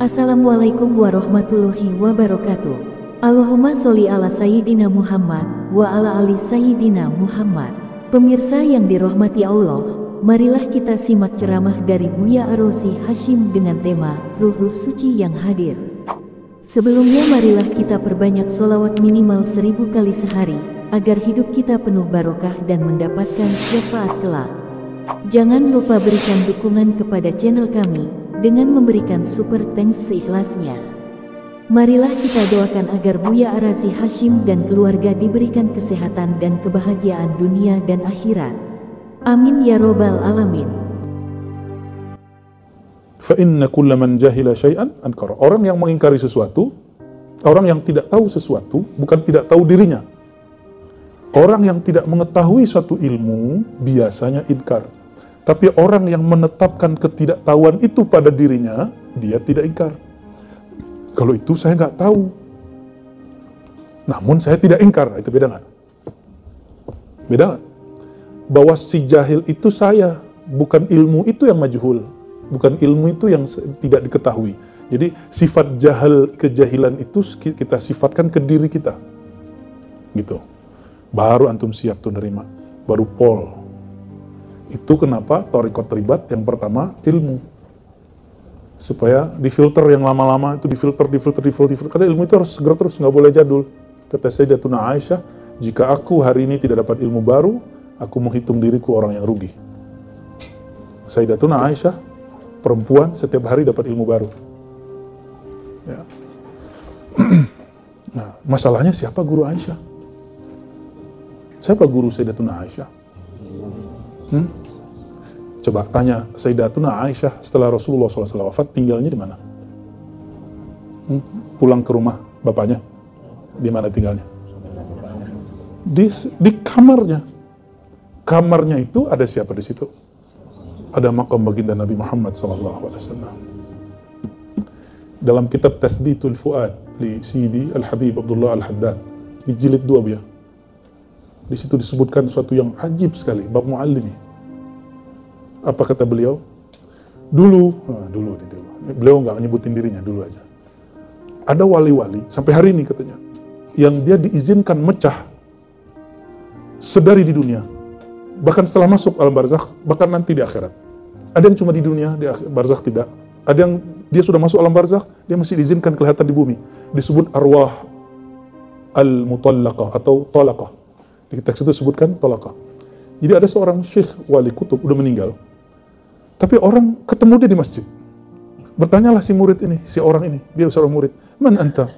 Assalamualaikum warahmatullahi wabarakatuh. Allahumma sholli ala Sayyidina Muhammad wa ala ali Sayyidina Muhammad. Pemirsa yang dirahmati Allah, marilah kita simak ceramah dari Buya Ar-Razi Hasyim dengan tema Ruh-Ruh Suci yang Hadir. Sebelumnya marilah kita perbanyak sholawat minimal 1000 kali sehari, agar hidup kita penuh barokah dan mendapatkan syafaat kelak. Jangan lupa berikan dukungan kepada channel kami dengan memberikan super thanks seikhlasnya. Marilah kita doakan agar Buya Ar-Razi Hasyim dan keluarga diberikan kesehatan dan kebahagiaan dunia dan akhirat. Amin ya robbal alamin. Fa inna kulla man jahila syai'an ankara. Orang yang mengingkari sesuatu, orang yang tidak tahu sesuatu, bukan tidak tahu dirinya. Orang yang tidak mengetahui suatu ilmu biasanya inkar. Tapi orang yang menetapkan ketidaktahuan itu pada dirinya, dia tidak ingkar. Kalau itu saya nggak tahu, namun saya tidak ingkar. Itu beda nggak? Beda nggak? Bahwa si jahil itu saya, bukan ilmu itu yang majhul, bukan ilmu itu yang tidak diketahui. Jadi sifat jahil, kejahilan itu kita sifatkan ke diri kita, gitu. Baru antum siap tuh nerima, baru pol. Itu kenapa thariqat ribat yang pertama ilmu, supaya difilter yang lama-lama itu difilter. Karena ilmu itu harus segera terus, nggak boleh jadul. Kata Sayyidatuna Aisyah, jika aku hari ini tidak dapat ilmu baru, aku menghitung diriku orang yang rugi. Sayyidatuna Aisyah, perempuan setiap hari dapat ilmu baru. Ya. Nah, masalahnya siapa guru Aisyah? Siapa guru Sayyidatuna Aisyah? Coba tanya Sayyidatuna Aisyah setelah Rasulullah SAW wafat, tinggalnya di mana? Pulang ke rumah bapaknya, di mana tinggalnya? Di kamarnya. Kamarnya itu ada siapa di situ? Ada makam baginda Nabi Muhammad SAW. Dalam kitab Tathbitul Fuad li Sidi Al-Habib Abdullah Al-Haddad di jilid 2 ya. Di situ disebutkan sesuatu yang ajib sekali, bab muallimi. Apa kata beliau? Dulu, beliau nggak nyebutin dirinya, dulu aja. Ada wali-wali, sampai hari ini katanya, yang dia diizinkan mecah sedari di dunia. Bahkan setelah masuk alam barzakh, bahkan nanti di akhirat. Ada yang cuma di dunia, di barzakh tidak. Ada yang dia sudah masuk alam barzakh, dia masih diizinkan kelihatan di bumi. Disebut arwah al-mutallaqah atau talaqah. Di teks itu disebutkan talaqah. Jadi ada seorang syekh wali kutub, udah meninggal. Tapi orang ketemu dia di masjid. Bertanyalah si murid ini, si orang ini, dia seorang murid. Man anta?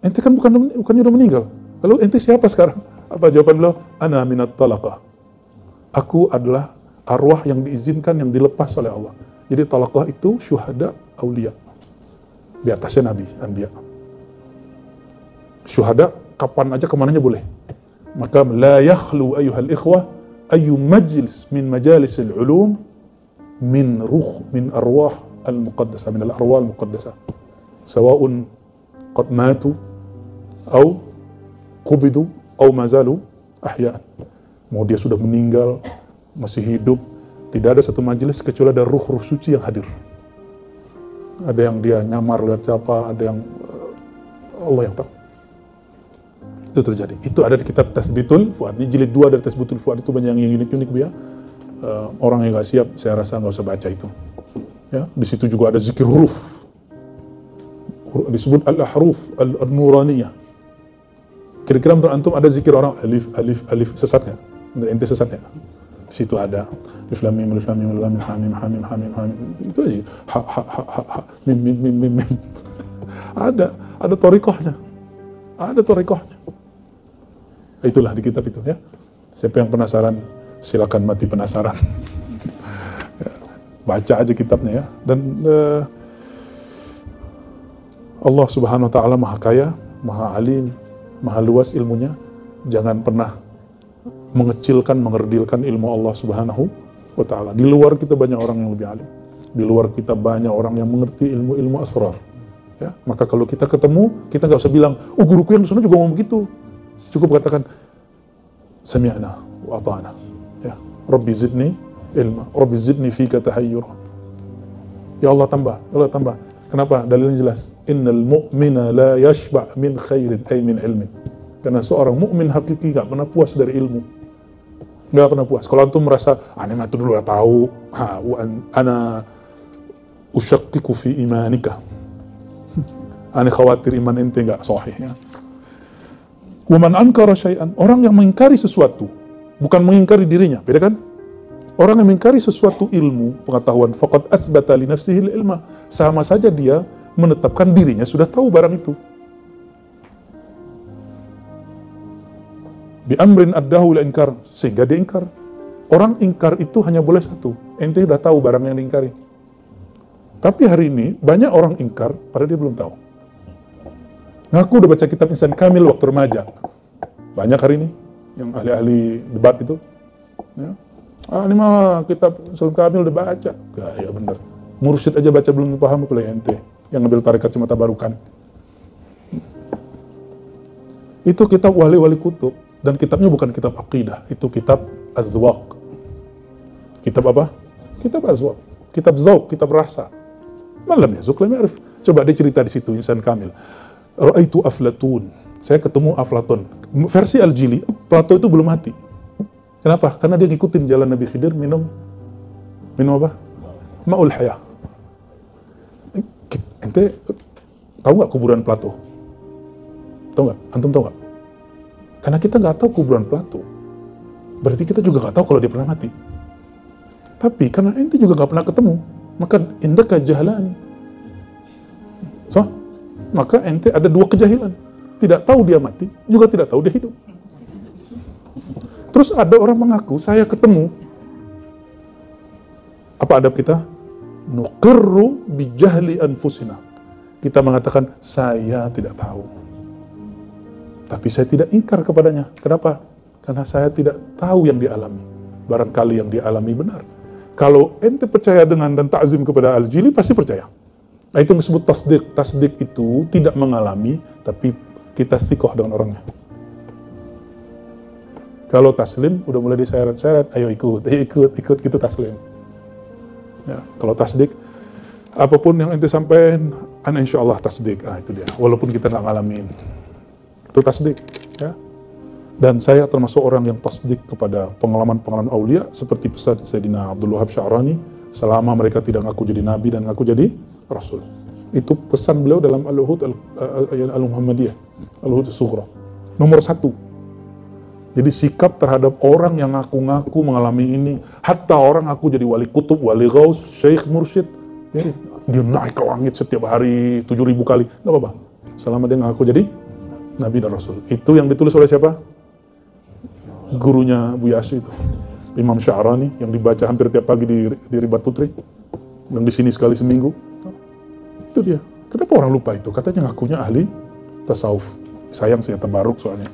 Ente kan bukannya udah meninggal. Lalu ente siapa sekarang? Apa jawaban beliau? Ana minat talaqah. Aku adalah arwah yang diizinkan, yang dilepas oleh Allah. Jadi talaqah itu syuhada aulia. Di atasnya nabi, anbiya. Syuhada kapan aja kemananya boleh. Maka la yakhlu ayyuhal ikhwah ayyu majlis min majalisil ulum min arwah al-muqaddasah, min al-arwah al-muqaddasah, sawa'un qad matu atau qubidu atau mazalu ahya'an. Mau dia sudah meninggal, masih hidup, tidak ada satu majelis kecuali ada ruh-ruh suci yang hadir. Ada yang dia nyamar lihat siapa, ada yang Allah yang tahu. Itu terjadi. Itu ada di kitab Tathbitul Fuad. Di jilid 2 dari Tathbitul Fuad itu banyak yang unik-unik ya. Orang yang nggak siap, saya rasa nggak usah baca itu. Ya, di situ juga ada zikir huruf. Disebut al-ahruf al-nuraniyah. Kira-kira menurut antum ada zikir orang alif sesat nggak? Menurut ente sesat nggak? Di situ ada alif lam mim hamim. Itu aja. Ha mim. Ada thariqahnya. Ada thariqahnya. Itulah di kitab itu ya. Siapa yang penasaran, silakan mati penasaran. Baca aja kitabnya ya. Dan Allah Subhanahu wa taala Maha Kaya, Maha Alim, Maha luas ilmunya. Jangan pernah mengecilkan, mengerdilkan ilmu Allah Subhanahu wa taala. Di luar kita banyak orang yang lebih alim. Di luar kita banyak orang yang mengerti ilmu-ilmu asrar. Ya, maka kalau kita ketemu, kita nggak usah bilang, oh guruku yang di sana juga ngomong begitu. Cukup katakan, sami'na wa ata'na. Ya, Rabbi zidni ilma, Rabbi zidni fika tahayyura. Ya Allah tambah, Kenapa? Dalilnya jelas. Innal mu'mina la yashba' min khairin ay min ilmin. Karena seorang mukmin hakiki gak pernah puas dari ilmu. Gak pernah puas. Kalau antum merasa, ini mah itu dulu udah tahu. Ana usyakkiku fi imanika. Ana khawatir iman ente gak sahih. Ya. Wa man ankara syai'an. Orang yang mengingkari sesuatu, bukan mengingkari dirinya. Beda kan? Orang yang mengingkari sesuatu ilmu, pengetahuan, faqad asbata li nafsihi ilma. Sama saja dia menetapkan dirinya sudah tahu barang itu. Bi amrin addahu ila inkar, sehingga dia ingkar. Orang ingkar itu hanya boleh satu, ente udah tahu barang yang diingkari. Tapi hari ini banyak orang ingkar padahal dia belum tahu. Ngaku udah baca kitab Insan Kamil waktu remaja. Banyak hari ini yang ahli-ahli debat itu. Ya. Ini mah kitab Insan Kamil udah baca. Ya bener. Mursyid aja baca belum paham, apalagi ente yang ngambil tarekat cuma tabarukan. Itu kitab wali-wali kutub. Dan kitabnya bukan kitab aqidah, itu kitab azwaq. Kitab apa? Kitab azwaq. Kitab zauq, kitab rasa. Malam ya, zuq lam ya'rif. Coba dia cerita di situ Insan Kamil. Ra'aitu Aflatun. Saya ketemu Aflatun. Versi Al-Jili, Plato itu belum mati. Kenapa? Karena dia ngikutin jalan Nabi Khidir minum apa? Ma'ul Hayah. Ente tahu nggak kuburan Plato? Tahu nggak? Antum tahu nggak? Karena kita nggak tahu kuburan Plato, berarti kita juga nggak tahu kalau dia pernah mati. Tapi karena ente juga nggak pernah ketemu, maka indaka jahalan. So, maka ente ada dua kejahilan. Tidak tahu dia mati, juga tidak tahu dia hidup. Terus ada orang mengaku, saya ketemu. Apa adab kita? Nuqirru bijahli anfusina. Kita mengatakan, saya tidak tahu. Tapi saya tidak ingkar kepadanya. Kenapa? Karena saya tidak tahu yang dialami. Barangkali yang dialami benar. Kalau ente percaya dengan dan ta'zim kepada Al-Jili, pasti percaya. Nah, itu disebut tasdik. Tasdik itu tidak mengalami, tapi kita sikoh dengan orangnya. Kalau taslim, udah mulai diseret-seret, ayo ikut, gitu taslim. Ya, kalau tasdik, apapun yang ente sampaikan, insya Allah tasdik. Itu dia. Walaupun kita nggak ngalamin. Itu tasdik, ya. Dan saya termasuk orang yang tasdik kepada pengalaman-pengalaman aulia seperti pesan Sayyidina Abdul Wahab Sya'rani, selama mereka tidak ngaku jadi nabi dan ngaku jadi rasul. Itu pesan beliau dalam Al-Uhud Al-Muhammadiyah, Al-Uhud Al-Sughra. Nomor 1. Jadi sikap terhadap orang yang ngaku-ngaku mengalami ini, hatta orang ngaku jadi wali kutub, wali ghaus, syekh, mursyid, ya, dia naik ke langit setiap hari 7.000 kali, nggak apa-apa. Selama dia ngaku jadi Nabi dan Rasul. Itu yang ditulis oleh siapa? Gurunya Bu Yassi itu. Imam Sya'rani, yang dibaca hampir tiap pagi di Ribat Putri. Dan di sini sekali seminggu. Itu dia. Kenapa orang lupa itu? Katanya ngakunya ahli tasawuf. Sayang saya tabaruk soalnya.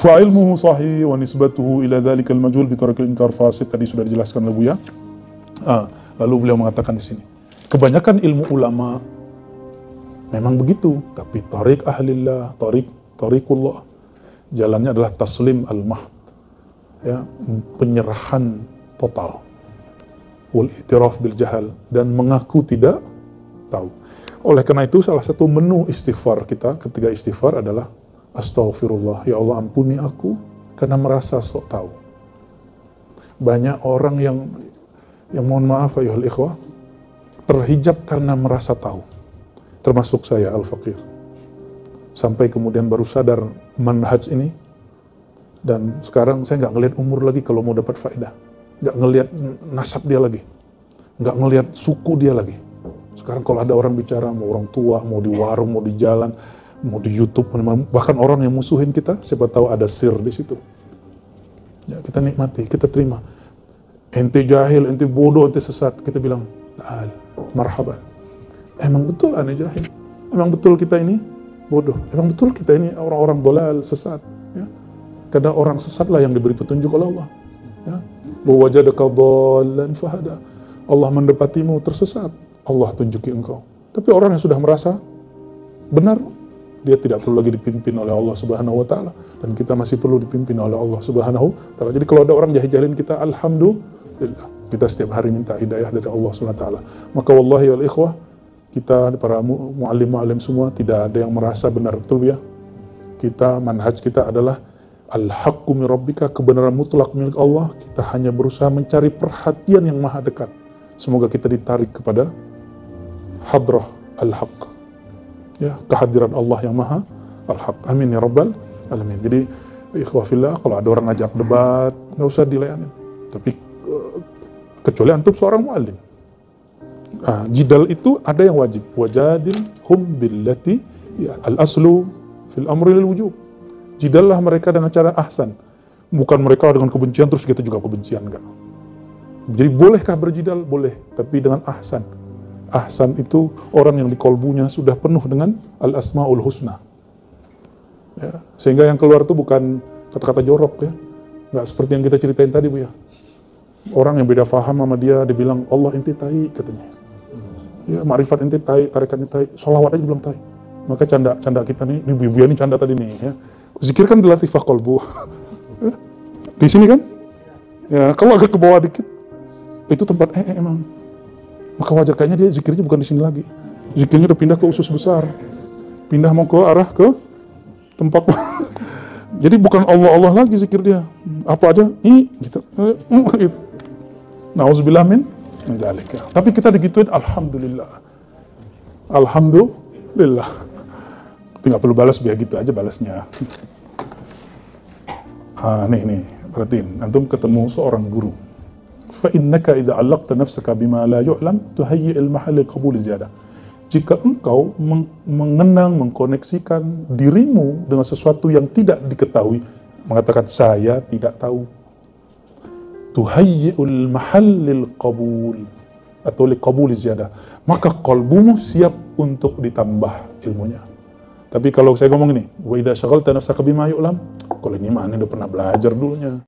Fa'ilmuhu sahih wa nisbatuhu ila dhalikal majhul bi tariqil inkar fasid. Tadi sudah dijelaskan oleh Buya. Lalu beliau mengatakan di sini. Kebanyakan ilmu ulama memang begitu, tapi tariq ahlillah, tariqullah, jalannya adalah taslim al-mahd, ya, penyerahan total, wal i'tiraf bil jahal, dan mengaku tidak tahu. Oleh karena itu salah satu menu istighfar kita ketika istighfar adalah astaghfirullah, ya Allah ampuni aku karena merasa sok tahu. Banyak orang yang mohon maaf ayuhal ikhwah, terhijab karena merasa tahu. Termasuk saya Al-Faqir. Sampai kemudian baru sadar manhaj ini. Dan sekarang saya nggak ngelihat umur lagi kalau mau dapat faedah. Nggak ngelihat nasab dia lagi. Nggak ngelihat suku dia lagi. Sekarang kalau ada orang bicara, mau orang tua, mau di warung, mau di jalan, mau di YouTube, bahkan orang yang musuhin kita, siapa tahu ada sir di situ. Ya, kita nikmati, kita terima. Ente jahil, ente bodoh, ente sesat. Kita bilang, ta'al, marhaban. Emang betul aneh jahil, emang betul kita ini bodoh, emang betul kita ini orang-orang dolal, sesat, ya. Karena orang sesatlah yang diberi petunjuk oleh Allah, ya. Wajadaka dhallan fahada. Allah mendapatimu tersesat, Allah tunjuki engkau. Tapi orang yang sudah merasa benar, dia tidak perlu lagi dipimpin oleh Allah Subhanahu wa taala, dan kita masih perlu dipimpin oleh Allah Subhanahu wa taala. Jadi kalau ada orang jahil-jahilin kita, alhamdulillah. Kita setiap hari minta hidayah dari Allah SWT. Maka wallahi wal ikhwah, kita para mu'allim semua tidak ada yang merasa benar, betul ya? Kita, manhaj kita adalah al-haqqu min rabbika, kebenaran mutlak milik Allah. Kita hanya berusaha mencari perhatian yang maha dekat. Semoga kita ditarik kepada hadrah al-haqq, ya, kehadiran Allah yang maha al-haq. Amin ya rabbal alamin. Jadi ikhwah fillah, kalau ada orang ngajak debat, nggak usah dilayanin. Tapi kecuali antum seorang muallim. Jidal itu ada yang wajib. Wajadil hum billati ya, al-aslu fil amri lil wujub. Jidallah mereka dengan cara ahsan. Bukan mereka dengan kebencian terus kita juga kebencian, enggak. Jadi bolehkah berjidal? Boleh, tapi dengan ahsan. Ahsan itu orang yang di kolbunya sudah penuh dengan al-asmaul husna. Ya, sehingga yang keluar itu bukan kata-kata jorok, ya. Nggak seperti yang kita ceritain tadi, Bu, ya. Orang yang beda faham sama dia bilang Allah inti tai, katanya. Ya, ma'rifat inti tai, tarekat inti tai, sholawat aja bilang tai. Maka canda kita nih, Bu ini canda tadi nih, ya. Zikir kan dilatifah kolbu. Di sini kan? Ya, kalau agak ke bawah dikit, itu tempat emang. Maka wajar kayaknya dia zikirnya bukan di sini lagi. Zikirnya udah pindah ke usus besar. Pindah mau ke arah ke tempat. Jadi bukan Allah lagi zikir dia. Apa aja? Gitu. Gitu. Nauzubillah min dzalik. Tapi kita digituin alhamdulillah. Alhamdulillah. Tapi nggak perlu balas, biar gitu aja balasnya. Nih, perhatiin. Antum ketemu seorang guru. Fa innaka idza 'allaqta nafsaka bima la yu'lam tuhayyi'il mahall qabul ziyadah. Jika engkau mengenang, mengkoneksikan dirimu dengan sesuatu yang tidak diketahui, mengatakan saya tidak tahu, tuhayyi'ul mahallil qabul atau liqabul ziyadah, maka qalbumu siap untuk ditambah ilmunya. Tapi kalau saya ngomong ini, wa idza syaghalta nafsaka bima yu'lam, kalau ini mah udah pernah belajar dulunya.